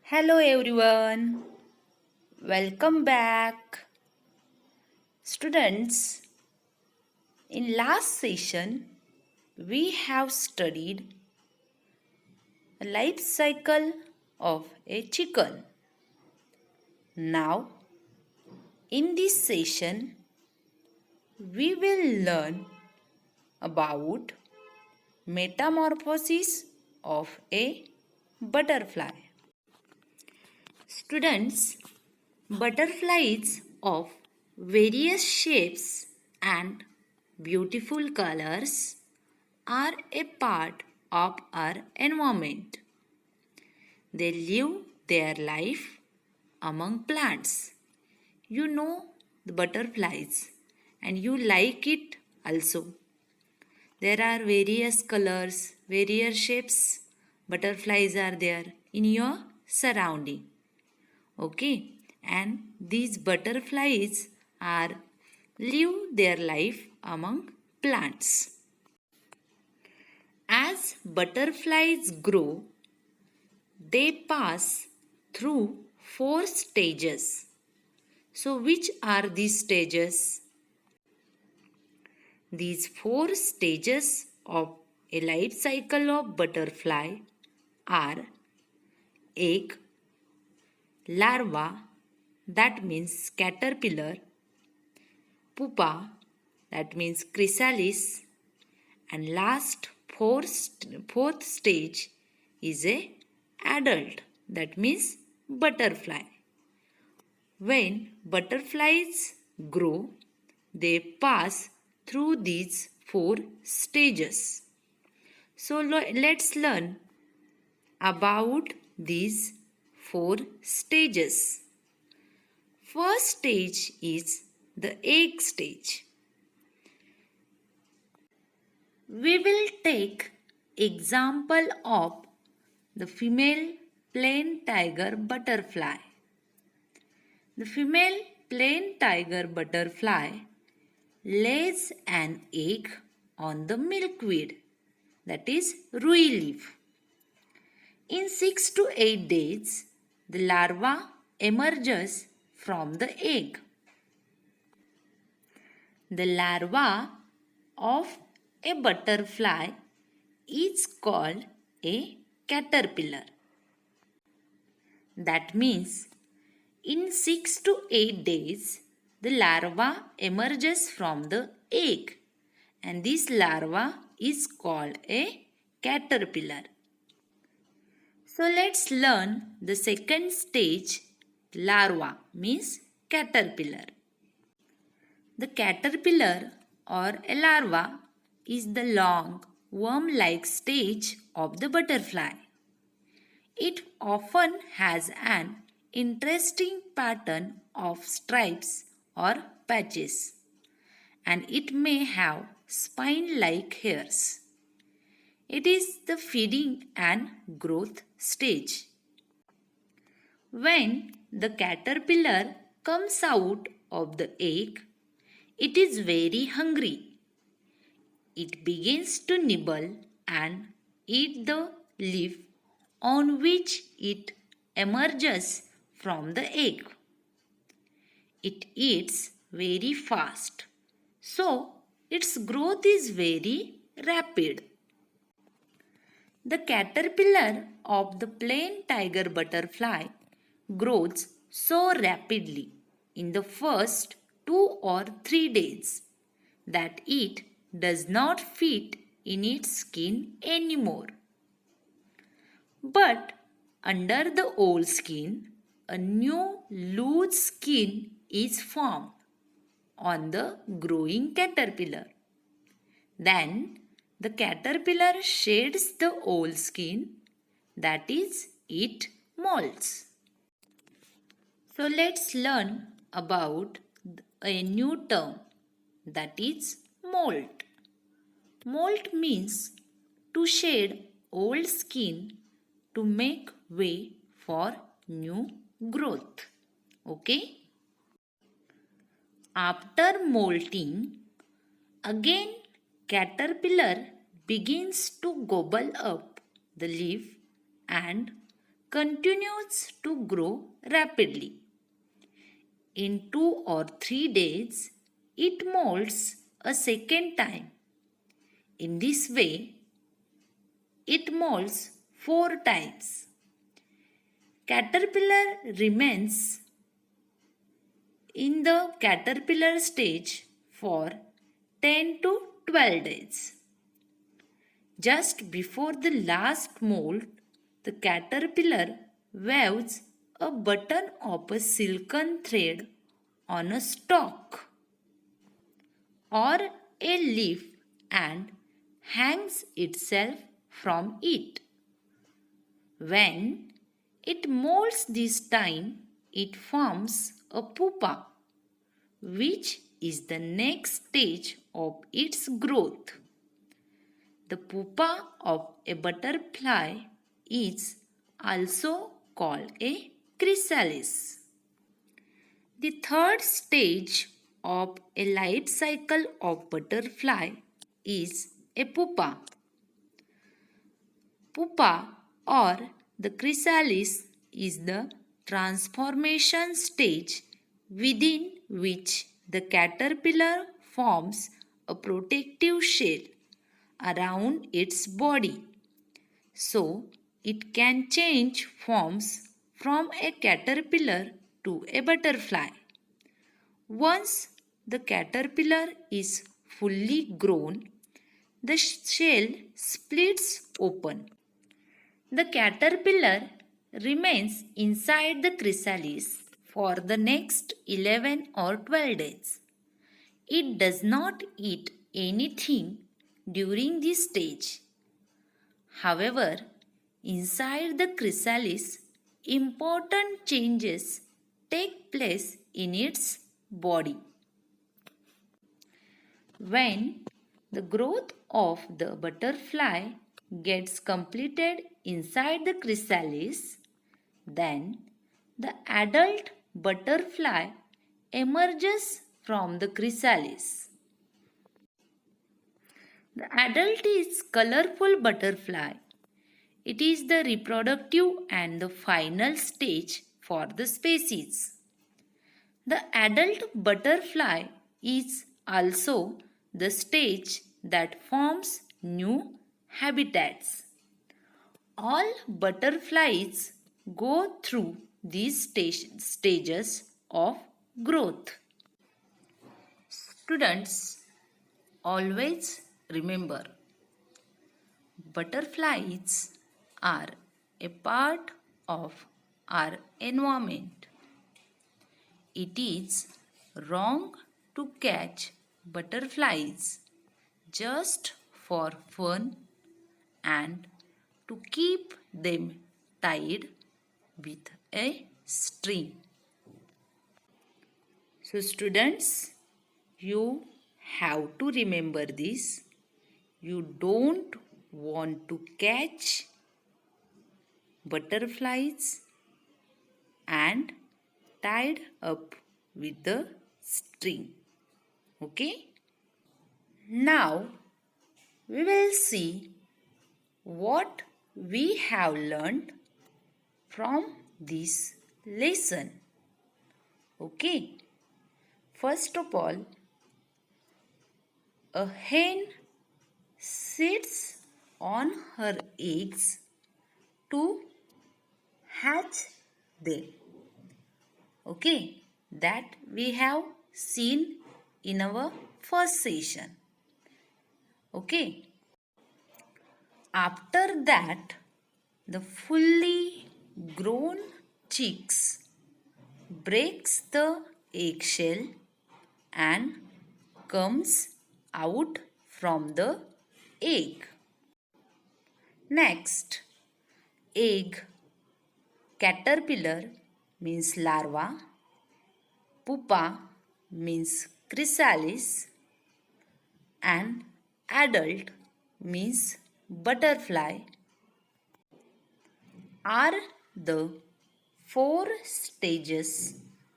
Hello everyone, welcome back. Students, in last session we have studied a life cycle of a chicken. Now, in this session we will learn about metamorphosis of a butterfly. Students, butterflies of various shapes and beautiful colors are a part of our environment. They live their life among plants. You know the butterflies and you like it also. There are various colors, various shapes. Butterflies are there in your surrounding. Okay, and these butterflies are live their life among plants. As butterflies grow, they pass through four stages. So, which are these stages? These four stages of a life cycle of butterfly are egg, larva, that means caterpillar, pupa, that means chrysalis, and last fourth stage is a adult, that means butterfly. When butterflies grow, they pass through these four stages. So let's learn about these four stages. First stage is the egg stage. We will take example of the female plain tiger butterfly. The female plain tiger butterfly lays an egg on the milkweed, that is rui leaf. In 6 to 8 days, the larva emerges from the egg. The larva of a butterfly is called a caterpillar. That means in 6 to 8 days, the larva emerges from the egg and this larva is called a caterpillar. So let's learn the second stage, larva means caterpillar. The caterpillar or a larva is the long worm-like stage of the butterfly. It often has an interesting pattern of stripes or patches, and it may have spine-like hairs. It is the feeding and growth stage. When the caterpillar comes out of the egg, it is very hungry. It begins to nibble and eat the leaf on which it emerges from the egg. It eats very fast, so its growth is very rapid. The caterpillar of the plain tiger butterfly grows so rapidly in the first 2 or 3 days that it does not fit in its skin anymore. But under the old skin, a new loose skin is formed on the growing caterpillar. Then the caterpillar sheds the old skin, that is, it molts. So let's learn about a new term, that is molt. Molt means to shed old skin to make way for new growth. Okay? After molting, again caterpillar begins to gobble up the leaf and continues to grow rapidly. In 2 or 3 days, it molts a second time. In this way, it molts 4 times. Caterpillar remains in the caterpillar stage for 10 to 12 days. Just before the last mold, the caterpillar weaves a button of a silken thread on a stalk or a leaf and hangs itself from it. When it molts this time, it forms a pupa, which is the next stage of its growth. The pupa of a butterfly is also called a chrysalis. The third stage of a life cycle of butterfly is a pupa. Pupa or the chrysalis is the transformation stage within which the caterpillar forms a protective shell around its body so it can change forms from a caterpillar to a butterfly. Once the caterpillar is fully grown, the shell splits open. The caterpillar remains inside the chrysalis for the next 11 or 12 days. It does not eat anything during this stage. However, inside the chrysalis, important changes take place in its body. When the growth of the butterfly gets completed inside the chrysalis, then the adult butterfly emerges from the chrysalis. The adult is colorful butterfly. It is the reproductive and the final stage for the species. The adult butterfly is also the stage that forms new habitats. All butterflies go through these stages of growth. Students, always remember, butterflies are a part of our environment. It is wrong to catch butterflies just for fun and to keep them tied with a string. So students, you have to remember this. You don't want to catch butterflies and tied up with the string. Okay? Now we will see what we have learned from this lesson. Okay? First of all, a hen sits on her eggs to hatch them. Okay, that we have seen in our first session. Okay. After that, the fully grown chicks breaks the eggshell and comes out from the egg. Next, egg, caterpillar means larva, pupa means chrysalis, and adult means butterfly are the 4 stages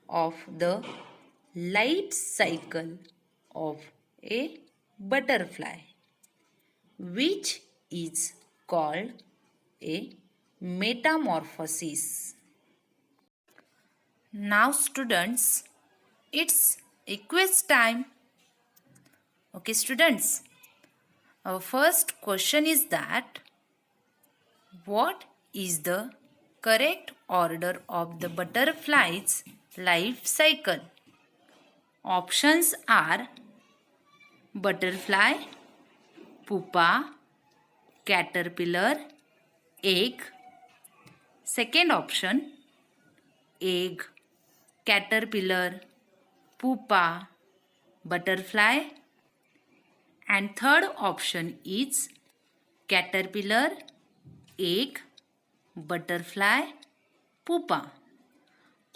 of the life cycle of a butterfly, which is called a metamorphosis. Now students, it's a quiz time. Okay students, our first question is that what is the correct order of the butterfly's life cycle? Options are butterfly, pupa, caterpillar, egg. Second option, egg, caterpillar, pupa, butterfly. And third option is caterpillar, egg, butterfly, pupa.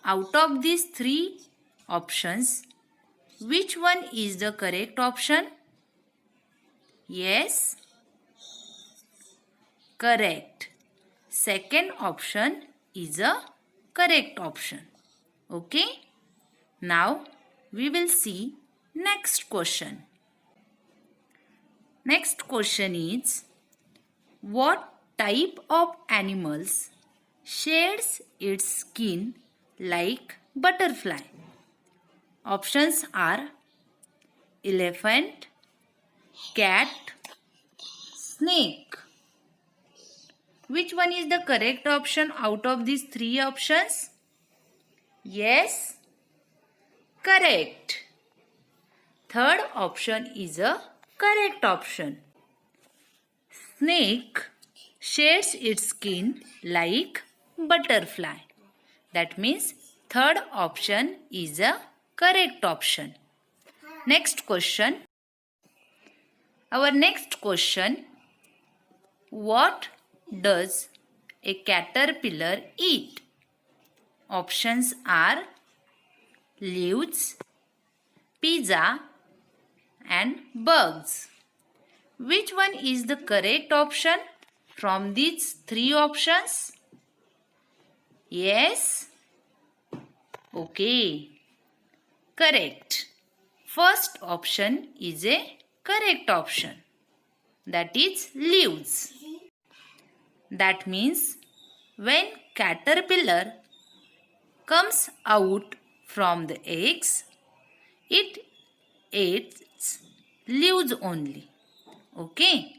Out of these three options, which one is the correct option? Yes, correct. Second option is a correct option. Okay. Now we will see next question. Next question is, what type of animals shades its skin like butterfly? Options are elephant, cat, snake. Which one is the correct option out of these three options? Yes, correct. Third option is a correct option. Snake shades its skin like butterfly. That means third option is a correct option. Next question. Our next question. What does a caterpillar eat? Options are leaves, pizza and bugs. Which one is the correct option from these three options? Yes? Okay. Correct. First option is a correct option. That is leaves. That means when caterpillar comes out from the eggs, it eats leaves only. Okay.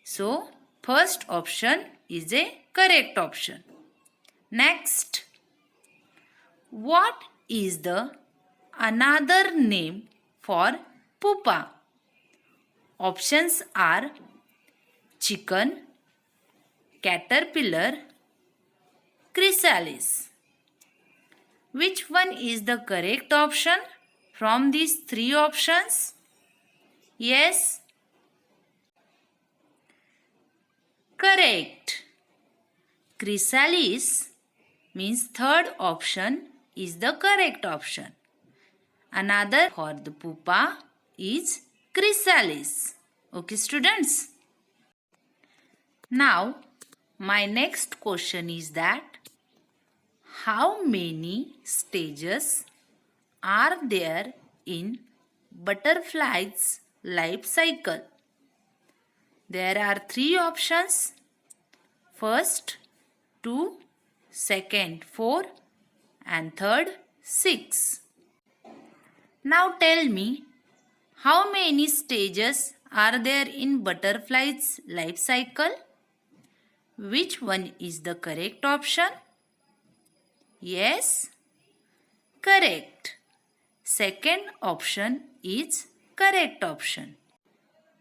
So, first option is a correct option. Next, what is the another name for pupa? Options are chicken, caterpillar, chrysalis. Which one is the correct option from these three options? Yes? Correct. Chrysalis means third option is the correct option. Another for the pupa is chrysalis. Okay students. Now my next question is that how many stages are there in butterfly's life cycle? There are three options. First, 2, second, 4 and third, 6. Now tell me, how many stages are there in butterfly's life cycle? Which one is the correct option? Yes, correct. Second option is correct option.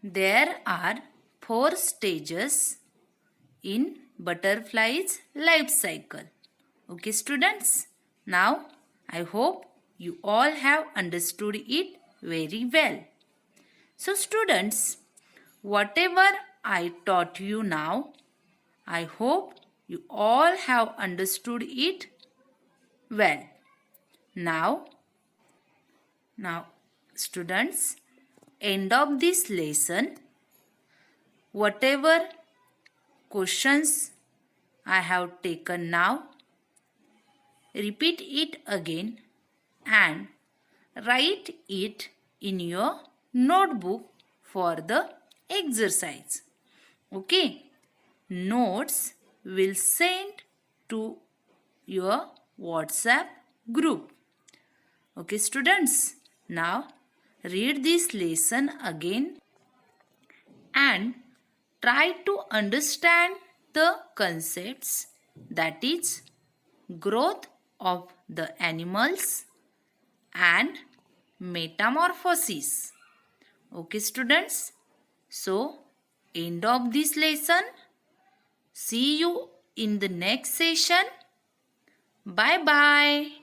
There are 4 stages in butterfly's life cycle. Okay students, now I hope you all have understood it very well. So students, whatever I taught you now, I hope you all have understood it well. Now students, end of this lesson, whatever questions I have taken now, repeat it again and write it in your notebook for the exercise. Okay, notes will send to your WhatsApp group. Okay, students, now read this lesson again and try to understand the concepts, that is growth of the animals and metamorphosis. Okay, students, so end of this lesson. See you in the next session. Bye bye.